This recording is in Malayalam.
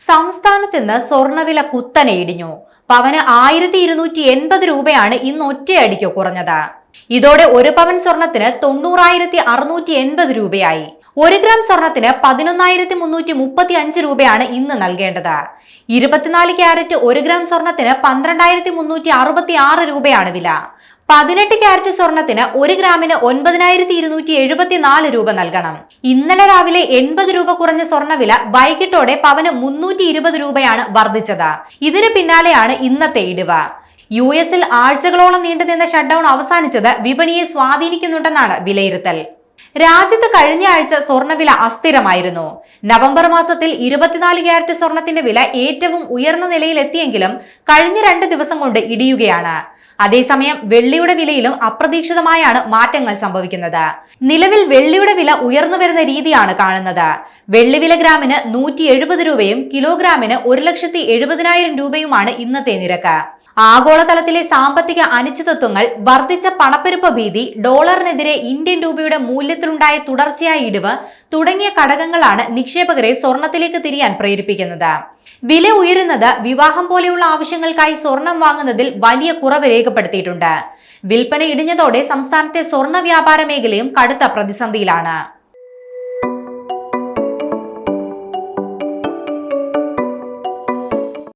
സംസ്ഥാനത്ത് ഇന്ന് സ്വർണ്ണവില കുത്തനെ ഇടിഞ്ഞു. പവന് 1280 രൂപയാണ് ഇന്ന് ഒറ്റയടിക്ക് കുറഞ്ഞത്. ഇതോടെ ഒരു പവൻ സ്വർണത്തിന് 90,680 രൂപയായി. 1 ഗ്രാം സ്വർണത്തിന് 11,335 രൂപയാണ് ഇന്ന് നൽകേണ്ടത്. 24 ക്യാരറ്റ് 1 ഗ്രാം സ്വർണത്തിന് 12,366 രൂപയാണ് വില. 18 ക്യാരറ്റ് സ്വർണത്തിന് 1 ഗ്രാമിന് 9,274 രൂപ നൽകണം. ഇന്നലെ രാവിലെ 80 രൂപ കുറഞ്ഞ സ്വർണ്ണവില വൈകിട്ടോടെ പവന് 320 രൂപയാണ് വർദ്ധിച്ചത്. ഇതിന് പിന്നാലെയാണ് ഇന്നത്തെ ഇടിവ്. US-ൽ ആഴ്ചകളോളം നീണ്ടുനിന്ന ഷട്ട്ഡൌൺ അവസാനിച്ചത് വിപണിയെ സ്വാധീനിക്കുന്നുണ്ടെന്നാണ് വിലയിരുത്തൽ. രാജ്യത്ത് കഴിഞ്ഞ ആഴ്ച സ്വർണ്ണവില അസ്ഥിരമായിരുന്നു. നവംബർ മാസത്തിൽ 24 ക്യാരറ്റ് സ്വർണത്തിന്റെ വില ഏറ്റവും ഉയർന്ന നിലയിൽ എത്തിയെങ്കിലും കഴിഞ്ഞ 2 ദിവസം കൊണ്ട് ഇടിയുകയാണ്. അതേസമയം വെള്ളിയുടെ വിലയിലും അപ്രതീക്ഷിതമായാണ് മാറ്റങ്ങൾ സംഭവിക്കുന്നത്. നിലവിൽ വെള്ളിയുടെ വില ഉയർന്നു വരുന്ന രീതിയാണ് കാണുന്നത്. വെള്ളിവില ഗ്രാമിന് 170 രൂപയും കിലോഗ്രാമിന് 1,70,000 രൂപയുമാണ് ഇന്നത്തെ നിരക്ക്. ആഗോളതലത്തിലെ സാമ്പത്തിക അനിശ്ചിതത്വങ്ങൾ, വർദ്ധിച്ച പണപ്പെരുപ്പ ഭീതി, ഡോളറിനെതിരെ ഇന്ത്യൻ രൂപയുടെ മൂല്യത്തിലുണ്ടായ തുടർച്ചയായ ഇടിവ് തുടങ്ങിയ ഘടകങ്ങളാണ് നിക്ഷേപകരെ സ്വർണത്തിലേക്ക് തിരിയാൻ പ്രേരിപ്പിക്കുന്നത്. വില ഉയരുന്നത് വിവാഹം പോലെയുള്ള ആവശ്യങ്ങൾക്കായി സ്വർണം വാങ്ങുന്നതിൽ വലിയ കുറവ് രേഖപ്പെടുത്തിയിട്ടുണ്ട്. വിൽപ്പന ഇടിഞ്ഞതോടെ സംസ്ഥാനത്തെ സ്വർണ്ണ വ്യാപാര മേഖലയും കടുത്ത പ്രതിസന്ധിയിലാണ്.